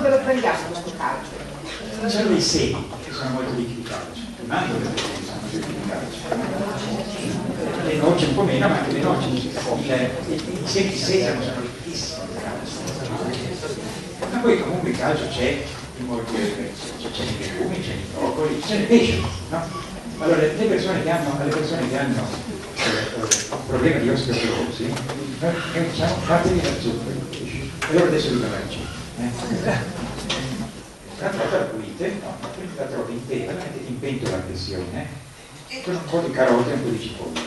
dove lo prendiamo questo calcio? Ci sono dei semi che sono molto ricchi di calcio, i mandorli per esempio sono molto ricchi di calcio, le noci un po' meno, ma anche le noci, i semi di sesamo sono ricchissimi di calcio. Ma poi comunque il calcio c'è in molti, c'è nei legumi, c'è nei broccoli, c'è nel pesce, no? Allora alle persone che hanno problemi di osteoporosi, noi diciamo fatevi da zucchero di pesce. E allora adesso vi mangio. Una volta la pulite, no? La trovate intera, la mettete in pentola a pressione, con un po' di carote e un po' di cipolla.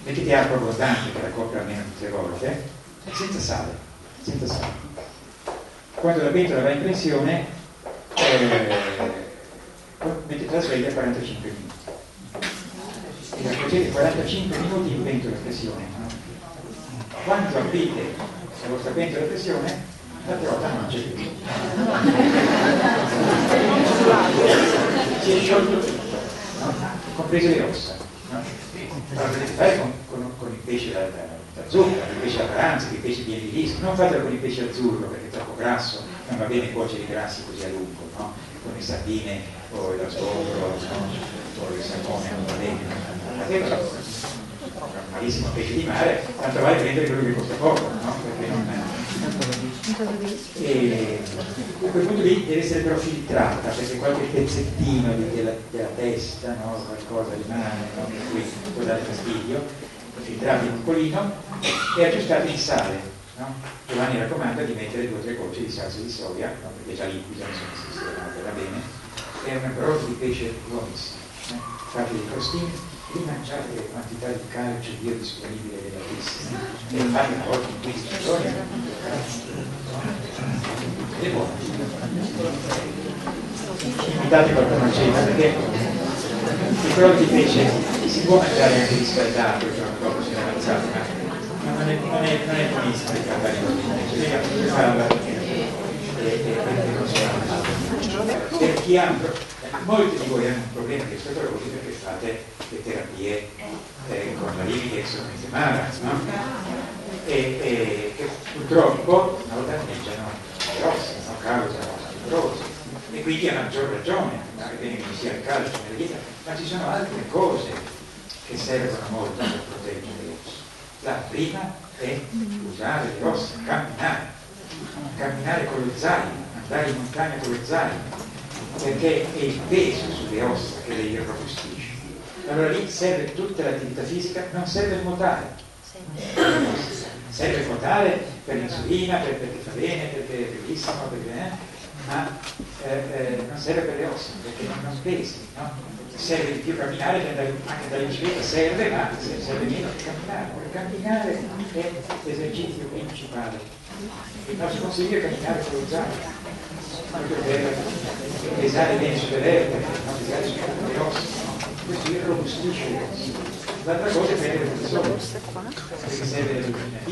Mettete acqua abbondante che la copra almeno 3 volte, senza sale, senza sale. Quando la pentola va in pressione, mettete la sveglia a 45 minuti. E la cuocete 45 minuti in pentola a pressione. No? Quando aprite la vostra pentola a pressione, l'altra volta non c'è più. Si è sciolto tutto, no? Comprese le ossa. No? Allora potete fare con il pesce da zucchero, il pesce da paranza, il pesce pieno di rischio, non fatelo con il pesce azzurro perché è troppo grasso, non va bene cuocere i grassi così a lungo, no? Con le sardine o lo sgombro, o il salmone, non va bene. Malissimo pesce di mare, tanto vale prendere quello che costa poco, no? Perché non e a quel punto lì deve essere però filtrata, perché qualche pezzettino della testa, no? Qualcosa rimane, no? Per cui può dare fastidio. Filtrate un pochino e aggiustate il sale, no? Giovanni raccomanda di mettere 2 o 3 gocce di salsa di soia, no? Perché già liquida, insomma, si sistema, va bene. È una brodo di pesce buonissimo, fate dei crostini, rimangiate quantità di calcio biodisponibile della pista e fate una volta in 15 giorni è buono. Invitate qualcuno a cena perché il brodo di pesce si può mangiare anche riscaldato il giorno dopo se ne è avanzato, ma non è buonissimo riscaldare il brodo di pesce, deve farla e consumarla. Per chi ha molti di voi hanno un problema di osteoporosi perché fate le terapie con la lievite exometemara, no? E che purtroppo non danneggiano le ossa, no? Causano osteoporosi e quindi a maggior ragione è bene che ci sia il calcio nella dieta, ma ci sono altre cose che servono molto per proteggere le ossa. La prima è usare le ossa, camminare con lo zaino, andare in montagna con lo zaino, perché è il peso sulle ossa che le irrobustisce. Allora lì serve tutta l'attività fisica, non serve il nuotare. Serve il nuotare per l'insulina, perché fa bene, perché è bellissimo, ma non serve per le ossa, perché non pesi, no? Serve di più camminare, per andare, anche andare in bicicletta serve, ma serve meno che camminare. Camminare è l'esercizio principale. Il nostro consiglio è camminare con lo zaino, proprio per pesare bene sulle vertebre, non pesare sulle ossa, questo irrobustisce le ossa. L'altra cosa è prendere il sole, perché serve la vitamina D,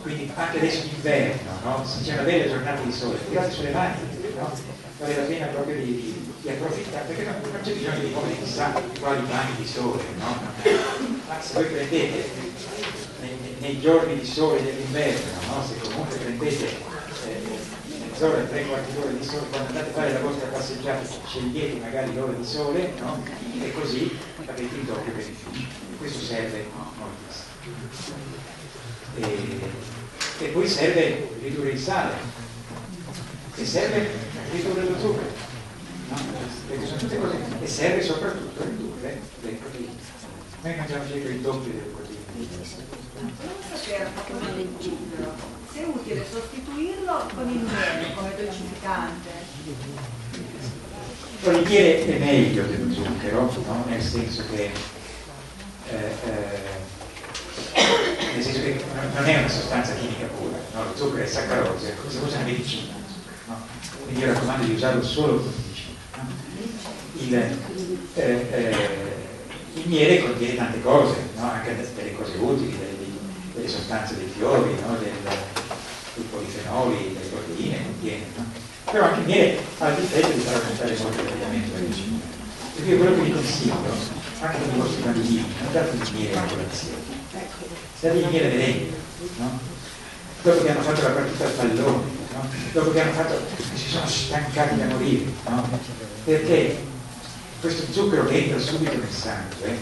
quindi anche adesso d'inverno, no? Se c'è una bella giornata di sole, tirate sulle mani, no? Vale la pena proprio di approfittare, perché non c'è bisogno di muovere chissà quali bagni di sole, no? Ma se voi prendete nei giorni di sole dell'inverno, no? Se comunque prendete mezz'ora, 3/4 d'ora di sole, quando andate a fare la vostra passeggiata scegliete magari l'ora di sole, no? E così avete il doppio beneficio. Questo serve moltissimo. E poi serve ridurre il sale e serve ridurre lo zucchero, no? Perché sono tutte cose, e serve soprattutto ridurre le proteine. Noi mangiamo circa il doppio delle proteine. Se è utile sostituirlo con il miele come dolcificante. Con il miele è meglio dello zucchero, no? Nel senso che non è una sostanza chimica pura, no? Lo zucchero è saccarose, è come se fosse una medicina, no? Quindi io raccomando di usarlo solo come medicina, no? Il miele contiene tante cose, no? Anche delle cose utili, delle sostanze dei fiori, no? dei polifenoli, delle proteine contiene, no? Però anche il miele ha il difetto di far aumentare molto rapidamente la glicemia. Quindi io quello che vi consiglio, anche con i vostri bambini, non date il miele a colazione, date il miele veleno, no? Dopo che hanno fatto la partita al pallone, no? dopo che si sono stancati da morire, no? Perché questo zucchero che entra subito nel sangue,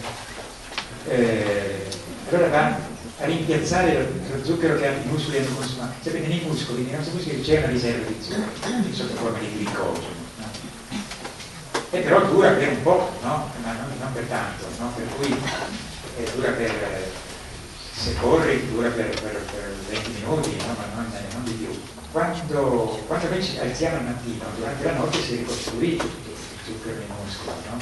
allora va a rimpiazzare lo zucchero che i muscoli hanno consumato. Sapete, nei muscoli c'è una riserva di zucchero sotto forma di glicogeno, no? E però dura per un po', no? Ma non per tanto, no? Per cui dura per, se corri dura per 20 minuti, no? Ma non di più. Quando noi ci alziamo al mattino, durante la notte si ricostruisce tutto il zucchero nei muscoli, no?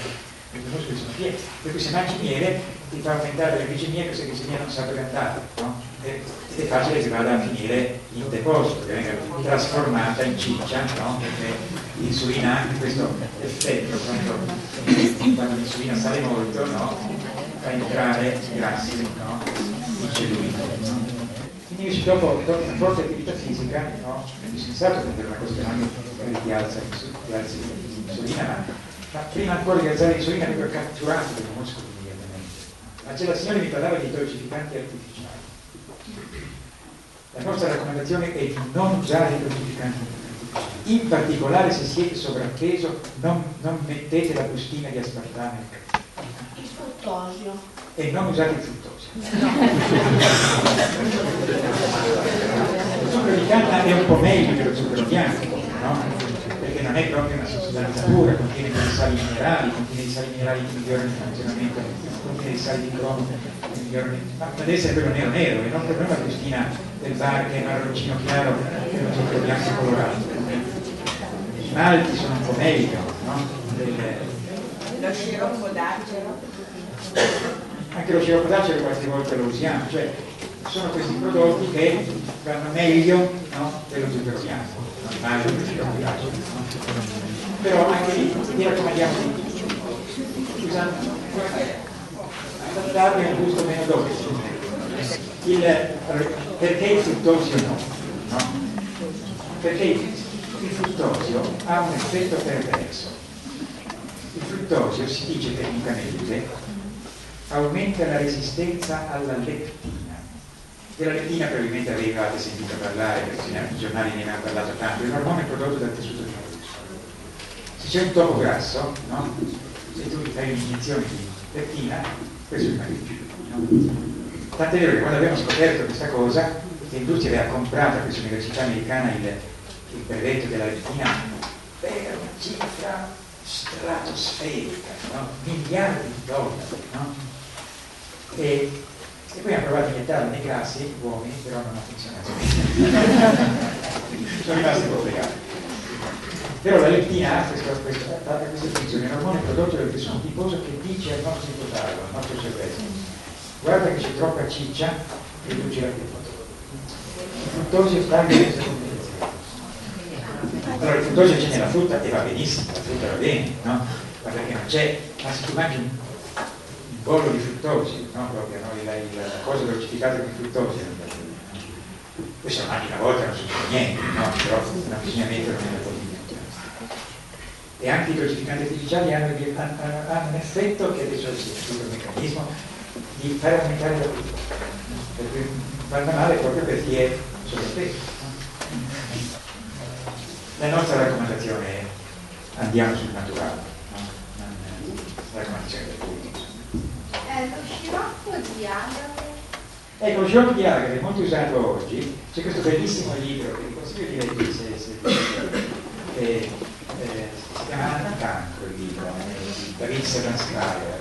I muscoli sono pieni, per cui se mangi miele ti fa aumentare la glicemia, questa glicemia non sa dove andare, no? Ed è facile che vada a finire in deposito, che venga trasformata in ciccia, no? Perché l'insulina ha anche questo effetto, quando l'insulina sale molto, no? Fa entrare i grassi, no? In cellulite, no? Quindi dopo una forte attività fisica, no? È sensato prendere una cosa che non ti alza l'insulina, ma prima ancora di alzare l'insulina avevo catturato il muscolo immediatamente. La Gelazione mi parlava di dolcificanti artificiali. La nostra raccomandazione è di non usare i dolcificanti artificiali. In particolare se siete sovrappeso, non mettete la bustina di aspartame nel caffè. Il fruttosio. E non usate il fruttosio. Lo zucchero di canna è un po' meglio dello zucchero bianco, no? Perché non è proprio una sostanza pura, contiene dei sali minerali, contiene dei sali minerali che migliorano il funzionamento, contiene dei sali di cromo che migliorano, ma deve essere quello nero nero e non proprio la bustina del bar che è marroncino chiaro e lo zucchero bianco colorato. Gli smalti sono un po' meglio, no? Lo sciroppo d'acero. Anche lo sciroppo d'acero qualche volta lo usiamo, cioè sono questi prodotti che vanno meglio, no? Dello zucchero bianco. Però anche lì vi raccomandiamo di adattarvi a un gusto meno dolce. Perché il fruttosio no? Perché il fruttosio ha un effetto perverso. Il fruttosio, si dice tecnicamente, aumenta la resistenza alla leptina. Della leptina probabilmente avevate sentito parlare, perché i giornali ne hanno parlato tanto, è un ormone prodotto dal tessuto nervoso. Se c'è un topo grasso, no? Se tu fai un'iniezione di leptina, questo rimane più. No? Tant'è vero che quando abbiamo scoperto questa cosa, l'industria aveva comprato a questa università americana il brevetto della leptina per una cifra stratosferica, no? Miliardi di dollari, no? E poi hanno provato a iniettarlo nei grassi uomini, però non ha funzionato. Sono rimasti collegati. Però la leptina ha questa funzione, è un ormone prodotto dal tessuto adiposo che dice al nostro ipotalo, al nostro cervello: guarda che c'è troppa ciccia, riduce la temperatura. Il fruttosio sta in questa condizione. Allora il fruttosio c'è nella frutta e va benissimo, la frutta va bene, no? Ma perché non c'è, ma se tu mangi un bollo di fruttosio, no? Proprio no? La cosa dolcificata con il fruttosio, questo mangi una volta non succede niente, no? Però non bisogna metterlo nella quotidianità. E anche i dolcificanti artificiali hanno un effetto che adesso si studia il meccanismo di far aumentare la vita, per cui fanno male proprio per chi è sovrappeso. La nostra raccomandazione è: andiamo sul naturale, no? La raccomandazione del pubblico. Lo sciroppo di agave. Ecco, lo sciroppo di agave è molto usato oggi. C'è questo bellissimo libro che vi consiglio di leggere si chiama Anticancro il libro, di David Sebanskaya,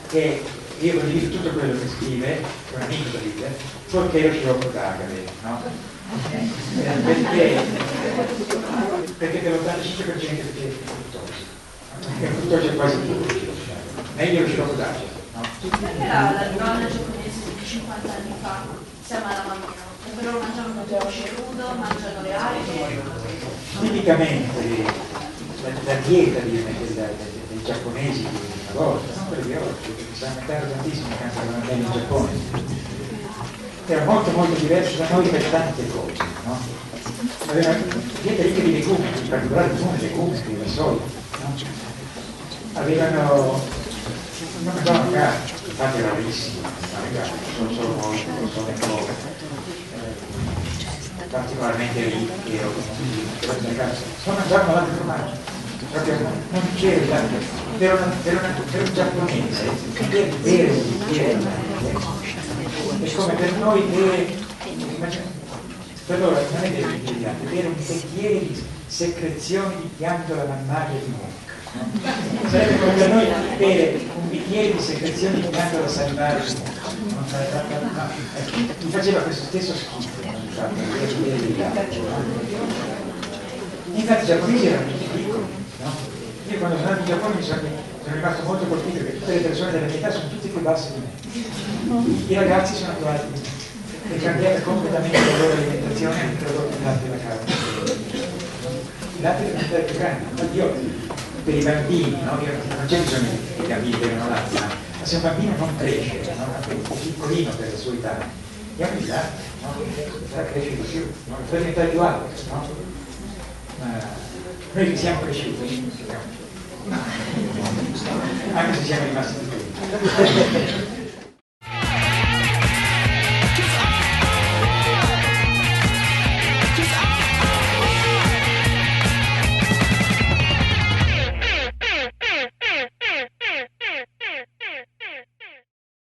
che io condivido tutto quello che scrive, è un amico David, fuorché lo sciroppo d'agave, no? Perché per l'85% è fruttosio. Il fruttosio è quasi tutto. Meglio lo sciroppo d'acero, no? Perché la donna giapponese di 50 anni fa si amava meno? Perché loro mangiavano il pesce crudo, mangiano le alghe. Tipicamente la dieta dei giapponesi di una volta, non quella di oggi, perché sta aumentando tantissimo il cancro della pelle in Giappone, era molto molto diverso da noi per tante cose, no? Aveva una dieta ricca di legumi, in particolare legumi, che era soia, no? Avevano non mangiavano carne, infatti era rarissimo, solo molto, solo un po'. particolarmente ricchi o non mangiavano latte formaggio, proprio non c'era il latte. Per un giapponese bere un bicchiere di latte è come per noi bere, per loro non è bere un bicchiere di latte, bere un bicchiere di secrezioni di piantola mammaria di mucca. Sarebbe come per noi bere un bicchiere di secrezioni di piantola salivaria di mucca. Mi faceva questo stesso schifo. Infatti i giapponesi erano tutti piccoli, no? Io quando sono andato in Giappone sono rimasto molto colpito perché tutte le persone della mia età sono tutte più basse di me. I ragazzi sono più alti di me. È cambiata completamente la loro alimentazione e introdotto il latte e la carne. Il latte è diventato più grande. Infatti io, per i bambini, no? Non c'è bisogno che i bambini bevono latte, ma se un bambino non cresce, no? È piccolino per la sua età, diamo il latte, no? Sarà crescere di più, no? Per diventare più alto, no? Noi che siamo cresciuti, anche se siamo rimasti piccoli.